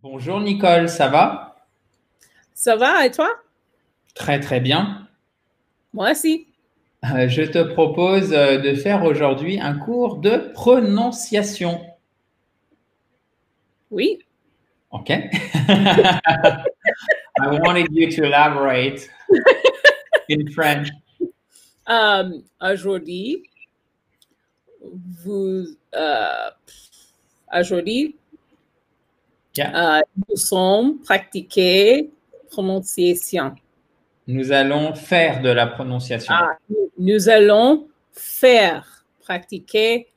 Bonjour Nicole, ça va? Ça va et toi? Très très bien. Moi aussi. Je te propose de faire aujourd'hui un cours de prononciation. Oui. Ok? I wanted you to elaborate in French. Aujourd'hui, vous, euh, aujourd'hui, Yeah. nous sommes pratiqués prononciation. Nous allons faire de la prononciation. Nous allons faire pratiquer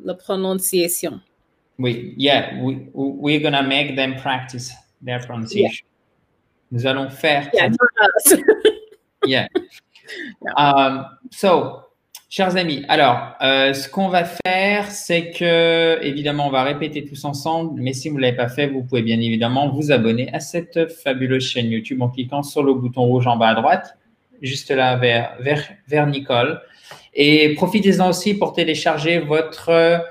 la prononciation. Oui, yeah, we're gonna make them practice their Yeah. pronunciation. Nous allons faire Yeah, pratiquer. not us. Yeah. Yeah. So, chers amis, alors, ce qu'on va faire, c'est que, évidemment, on va répéter tous ensemble, mais si vous ne l'avez pas fait, vous pouvez bien évidemment vous abonner à cette fabuleuse chaîne YouTube en cliquant sur le bouton rouge en bas à droite, juste là vers Nicole. Et profitez-en aussi pour télécharger votre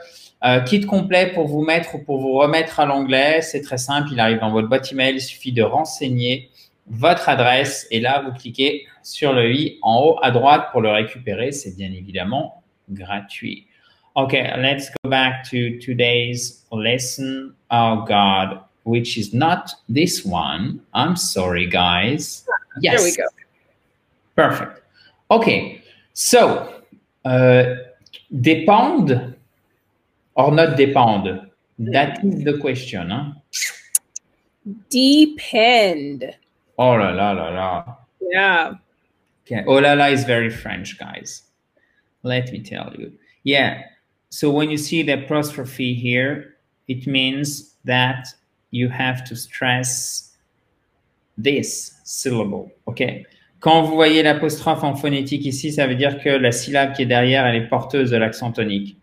kit complet pour vous mettre ou pour vous remettre à l'anglais. C'est très simple, il arrive dans votre boîte email, il suffit de renseigner votre adresse et là, vous cliquez sur le i en haut à droite pour le récupérer. C'est bien évidemment gratuit. Okay, let's go back to today's lesson. Oh God, which is not this one. I'm sorry, guys. There we Yes, go. perfect. Okay, so depend or not depend? That is the question. Hein? Depend. Oh là là là là. Yeah. Okay. Oh la la is very French, guys. Let me tell you. Yeah. So when you see the apostrophe here, it means that you have to stress this syllable. OK? Quand vous voyez l'apostrophe en phonétique ici, ça veut dire que la syllabe qui est derrière, elle est porteuse de l'accent tonique.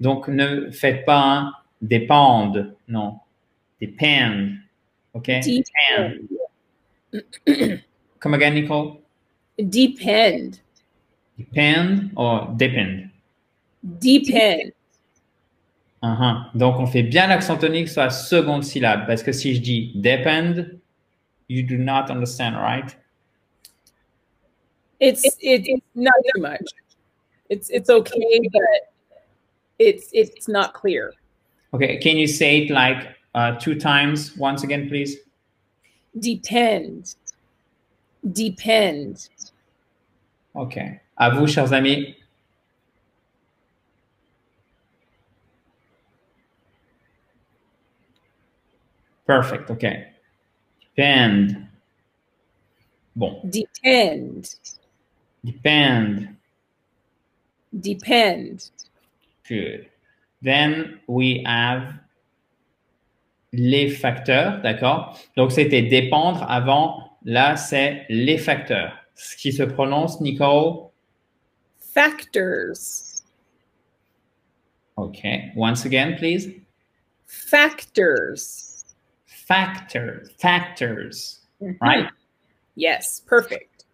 Donc, ne faites pas un dépend. Non. Depend. OK? Depend. Come again, Nicole? Depend. Depend or depend? Depend. Donc, on fait bien l'accent tonique sur la seconde syllabe. Parce que si je dis depend, you do not understand, right? It's not too much. It's okay, but it's not clear. Okay, can you say it like 2 times once again, please? Depend. Depend. Ok. À vous, chers amis. Perfect, ok. Depend. Bon. Depend. Depend. Depend. Good. Then we have les facteurs, d'accord? Donc, c'était dépendre avant. Là, c'est les facteurs. Ce qui se prononce, Nicole? Factors. Okay. Once again, please. Factors. Factors. Factors. Right? Yes, perfect.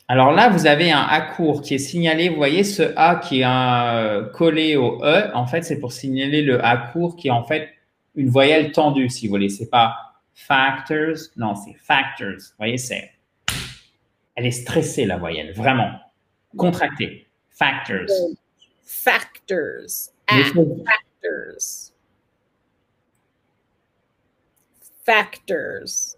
Alors là, vous avez un A court qui est signalé. Vous voyez ce A qui est collé au E. En fait, c'est pour signaler le A court qui est en fait une voyelle tendue, si vous voulez. C'est pas factors. Non, c'est factors. Vous voyez, elle est stressée, la voyelle. Vraiment. Contractée. Factors. Factors. Factors. Factors.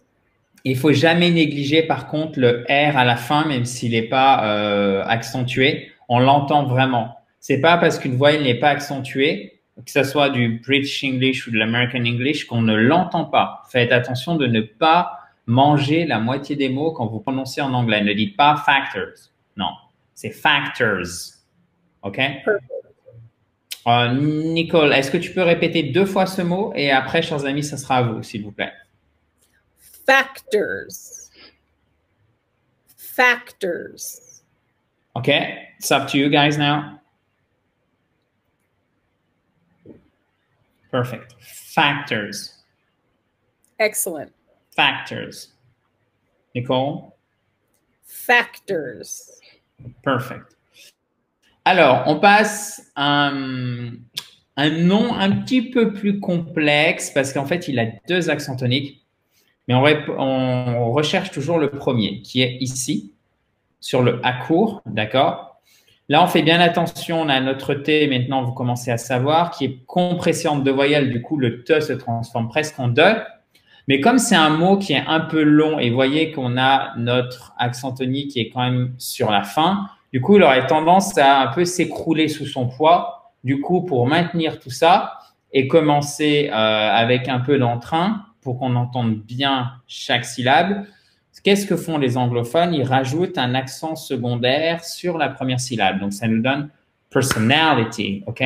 Il faut jamais négliger, par contre, le R à la fin, même s'il n'est pas accentué. On l'entend vraiment. C'est pas parce qu'une voyelle n'est pas accentuée, que ce soit du British English ou de l'American English, qu'on ne l'entend pas. Faites attention de ne pas manger la moitié des mots quand vous prononcez en anglais. Ne dites pas factors. Non, c'est factors. OK? Nicole, est-ce que tu peux répéter 2 fois ce mot et après, chers amis, ça sera à vous, s'il vous plaît. Factors. Factors. Okay, it's up to you guys now. Perfect. Factors. Excellent. Factors. Nicole? Factors. Perfect. Alors, on passe un un nom un petit peu plus complexe parce qu'en fait, il a deux accents toniques. Mais on recherche toujours le premier qui est ici, sur le A court, d'accord? Là, on fait bien attention, on a notre T, maintenant vous commencez à savoir, qui est compressé en deux voyelles, du coup le T se transforme presque en DE. Mais comme c'est un mot qui est un peu long et vous voyez qu'on a notre accent tonique qui est quand même sur la fin, du coup il aurait tendance à un peu s'écrouler sous son poids. Du coup, pour maintenir tout ça et commencer avec un peu d'entrain pour qu'on entende bien chaque syllabe, qu'est-ce que font les anglophones? Ils rajoutent un accent secondaire sur la première syllabe. Donc, ça nous donne personality, OK?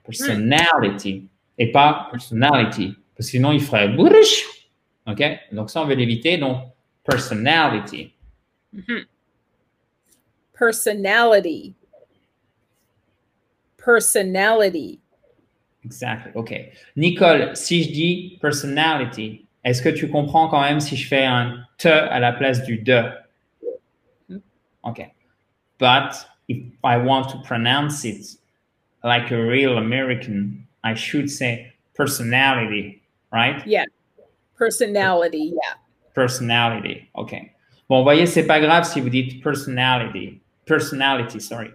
Personality et pas personality. Parce que sinon, il ferait bourriche, OK? Donc, ça, on veut l'éviter. Donc, personality. Personality. Personality. Exactly. OK. Nicole, si je dis personality, est-ce que tu comprends quand même si je fais un te à la place du de? OK. But if I want to pronounce it like a real American, I should say personality, right? Yeah. Personality. Yeah. Personality. OK. Bon, vous voyez, c'est pas grave si vous dites personality. Personality, sorry.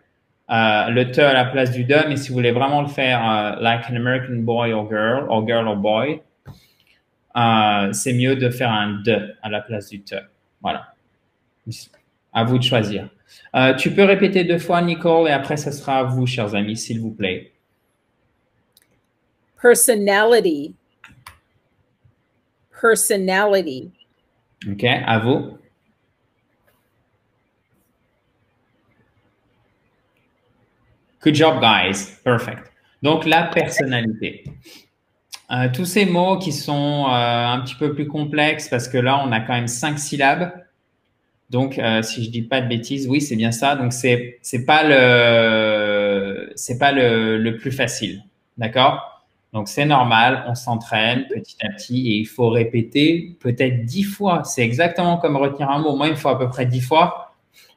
Le te à la place du de, mais si vous voulez vraiment le faire like an American boy or girl or boy, c'est mieux de faire un de à la place du te. Voilà. À vous de choisir. Tu peux répéter deux fois, Nicole, et après, ce sera à vous, chers amis, s'il vous plaît. Personality. Personality. OK, à vous. Good job, guys. Perfect. Donc, la personnalité. Tous ces mots qui sont un petit peu plus complexes parce que là, on a quand même 5 syllabes. Donc, si je dis pas de bêtises, oui, c'est bien ça. Donc, c'est pas le plus facile. D'accord? Donc, c'est normal. On s'entraîne petit à petit et il faut répéter peut-être 10 fois. C'est exactement comme retenir un mot. Moi, il me faut à peu près 10 fois.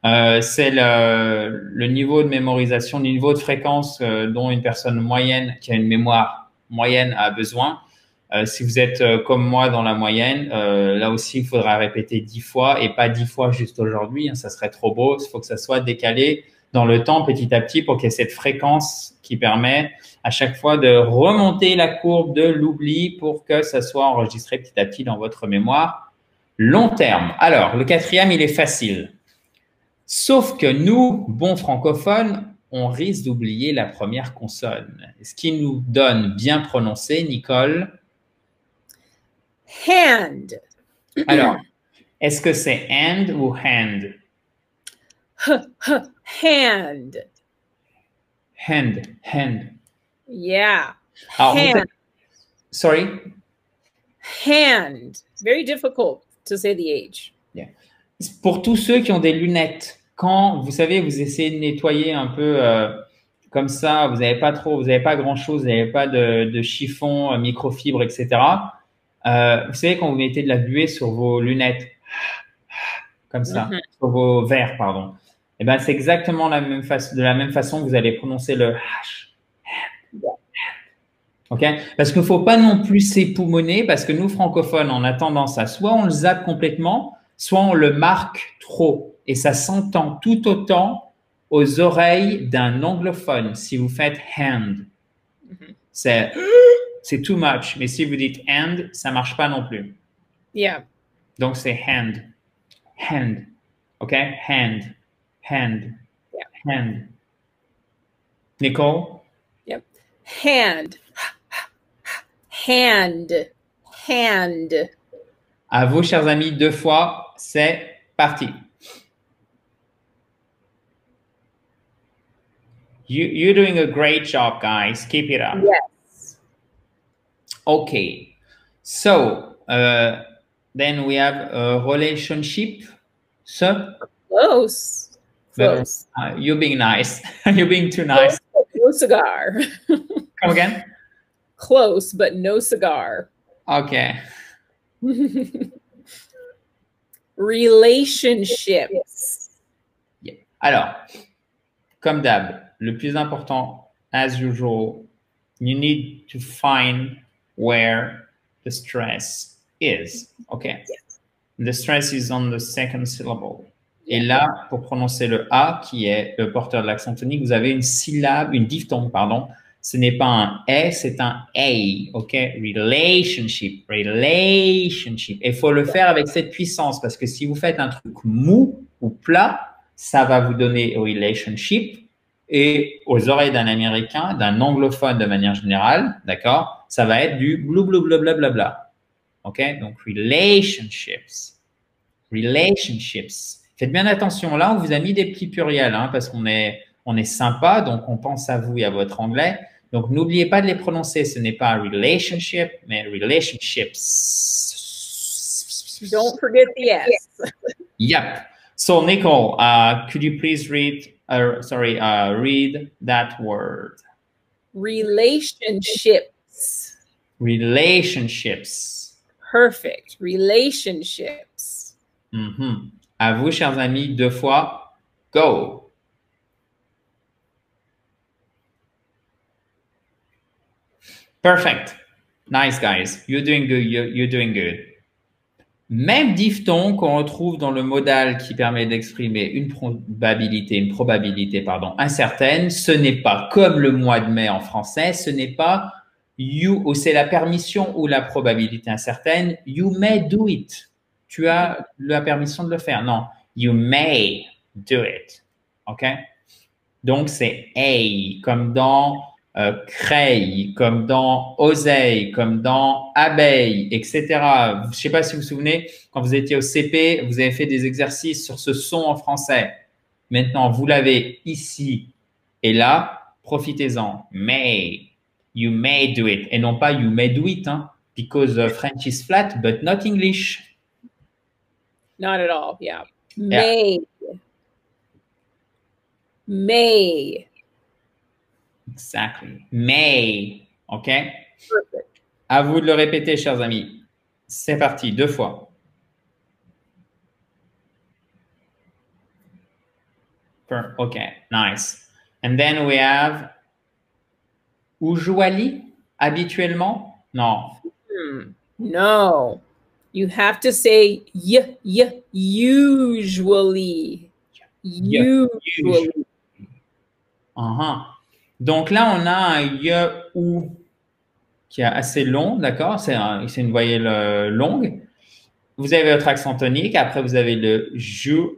C'est le niveau de mémorisation, le niveau de fréquence dont une personne moyenne qui a une mémoire moyenne a besoin. Si vous êtes comme moi dans la moyenne, là aussi, il faudra répéter 10 fois et pas 10 fois juste aujourd'hui. Hein, ça serait trop beau. Il faut que ça soit décalé dans le temps petit à petit pour qu'il y ait cette fréquence qui permet à chaque fois de remonter la courbe de l'oubli pour que ça soit enregistré petit à petit dans votre mémoire long terme. Alors, le quatrième, il est facile. Sauf que nous, bons francophones, on risque d'oublier la première consonne. Ce qui nous donne bien prononcé, Nicole? Hand. Alors, est-ce que c'est and ou hand? Hand. Hand, hand. Yeah. Alors, hand. Sorry? Hand. Very difficult to say the H. Yeah. Pour tous ceux qui ont des lunettes, quand, vous savez, vous essayez de nettoyer un peu comme ça, vous n'avez pas grand-chose, vous n'avez pas de chiffon, microfibre, etc. Vous savez, quand vous mettez de la buée sur vos lunettes, comme ça, sur vos verres, pardon, eh ben, c'est exactement de la même façon que vous allez prononcer le H. OK? Parce qu'il ne faut pas non plus s'époumoner, parce que nous, francophones, on a tendance à soit on le zappe complètement, soit on le marque trop. Et ça s'entend tout autant aux oreilles d'un anglophone si vous faites hand. C'est too much. Mais si vous dites hand, ça ne marche pas non plus. Yeah. Donc, c'est hand. Hand. OK? Hand. Hand. Yeah. Hand. Nicole? Yep. Hand. Hand. Hand. À vous, chers amis, deux fois. C'est parti. You're doing a great job, guys. Keep it up. Yes. Okay. So, then we have a relationship. So, Close. Close. You're being nice. You're being too nice. No cigar. Come again? Close, but no cigar. Okay. Relationships. Yeah. Alors, comme d'hab, le plus important, as usual, you need to find where the stress is. Okay. The stress is on the second syllable. Et là, pour prononcer le A, qui est le porteur de l'accent tonique, vous avez une syllabe, une diphtongue, pardon. Ce n'est pas un E, c'est un A. OK? Relationship, relationship. Et il faut le faire avec cette puissance parce que si vous faites un truc mou ou plat, ça va vous donner relationship. Et aux oreilles d'un Américain, d'un anglophone de manière générale, d'accord, ça va être du blablabla. OK? Donc, relationships. Relationships. Faites bien attention. Là, on vous a mis des petits pluriels hein, parce qu'on est sympa, donc on pense à vous et à votre anglais. Donc, n'oubliez pas de les prononcer. Ce n'est pas relationship, mais relationships. Don't forget the S. Yep. So, Nicole, could you please read that word? Relationships. Relationships. Perfect. Relationships. À vous, chers amis, 2 fois. Go. Perfect. Nice, guys. You're doing good. You're doing good. Même diphtongue qu'on retrouve dans le modal qui permet d'exprimer une probabilité, incertaine, ce n'est pas comme le mois de mai en français, ce n'est pas you, ou c'est la permission ou la probabilité incertaine. You may do it. Tu as la permission de le faire. Non, you may do it. OK? Donc, c'est a, comme dans creille, comme dans oseille, comme dans abeille, etc. Je ne sais pas si vous vous souvenez, quand vous étiez au CP, vous avez fait des exercices sur ce son en français. Maintenant, vous l'avez ici et là, profitez-en. May, you may do it. Et non pas you may do it, hein, because French is flat, but not English. Not at all, yeah. May. May. Exactly. May. OK? Perfect. À vous de le répéter, chers amis. C'est parti, 2 fois. OK, nice. And then we have usually, habituellement? Non. No. You have to say usually. Usually. Donc là, on a un ou qui est assez long, d'accord? C'est une voyelle longue. Vous avez votre accent tonique. Après, vous avez le jou,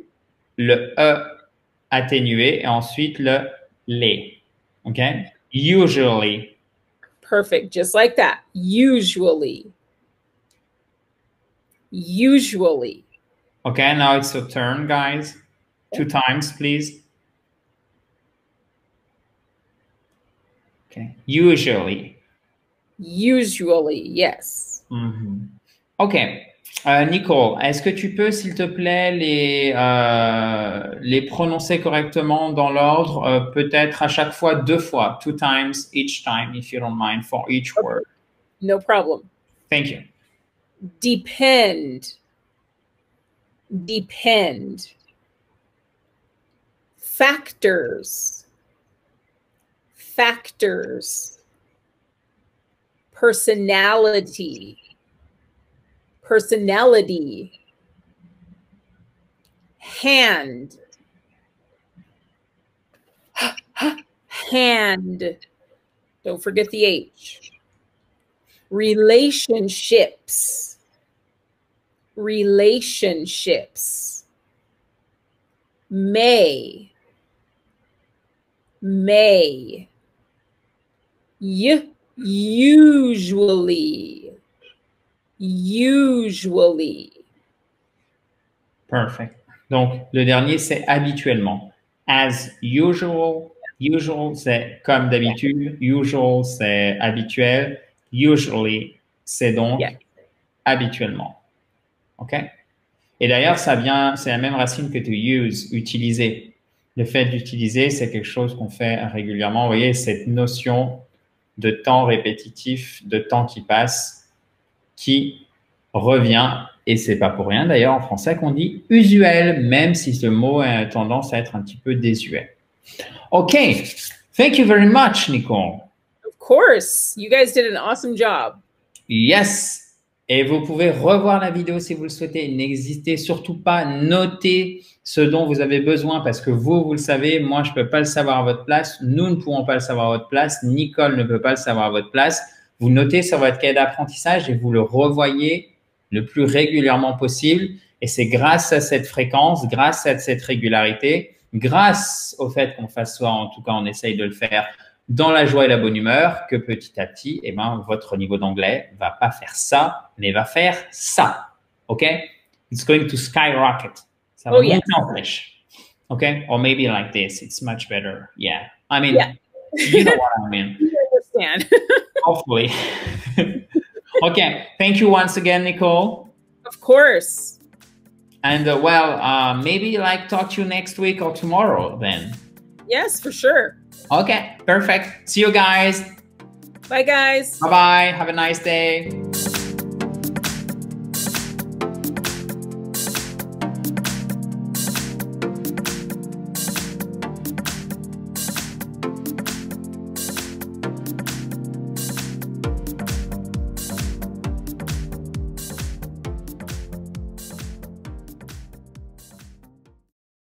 le e atténué et ensuite le les. OK? Usually. Perfect. Just like that. Usually. Usually. Okay, now it's your turn, guys. 2 times, please. Okay, usually. Usually, yes. OK. Nicole, est-ce que tu peux, s'il te plaît, les prononcer correctement dans l'ordre, peut-être à chaque fois 2 fois, 2 times each time, if you don't mind, for each word. No problem. Thank you. Depend. Depend. Factors. Factors. Personality. Personality. Hand. Hand. Don't forget the H. Relationships. Relationships. May. May. Usually. Usually. Perfect. Donc, le dernier, c'est habituellement. As usual. Usual, c'est comme d'habitude. Usual, c'est habituel. Usually, c'est donc habituellement. OK? Et d'ailleurs, c'est la même racine que to use, utiliser. Le fait d'utiliser, c'est quelque chose qu'on fait régulièrement. Vous voyez, cette notion de temps répétitif, de temps qui passe, qui revient, et c'est pas pour rien d'ailleurs en français qu'on dit usuel, même si ce mot a tendance à être un petit peu désuet. OK. Thank you very much, Nicole. Of course. You guys did an awesome job. Yes. Et vous pouvez revoir la vidéo si vous le souhaitez. N'hésitez surtout pas à noter ce dont vous avez besoin parce que vous le savez. Moi, je ne peux pas le savoir à votre place. Nous ne pouvons pas le savoir à votre place. Nicole ne peut pas le savoir à votre place. Vous notez sur votre cahier d'apprentissage et vous le revoyez le plus régulièrement possible. Et c'est grâce à cette fréquence, grâce à cette régularité, grâce au fait qu'on fasse ça, en tout cas, on essaye de le faire dans la joie et la bonne humeur, que petit à petit, eh ben, votre niveau d'anglais va pas faire ça, mais va faire ça. OK? It's going to skyrocket. Ça va monter en flèche. OK? Or maybe like this. It's much better. Yeah. I mean, you know what I mean. You understand. Hopefully. Okay. Thank you once again, Nicole. Of course. And maybe like talk to you next week or tomorrow then. Yes, for sure. Okay, perfect. See you guys. Bye, guys. Bye-bye. Have a nice day.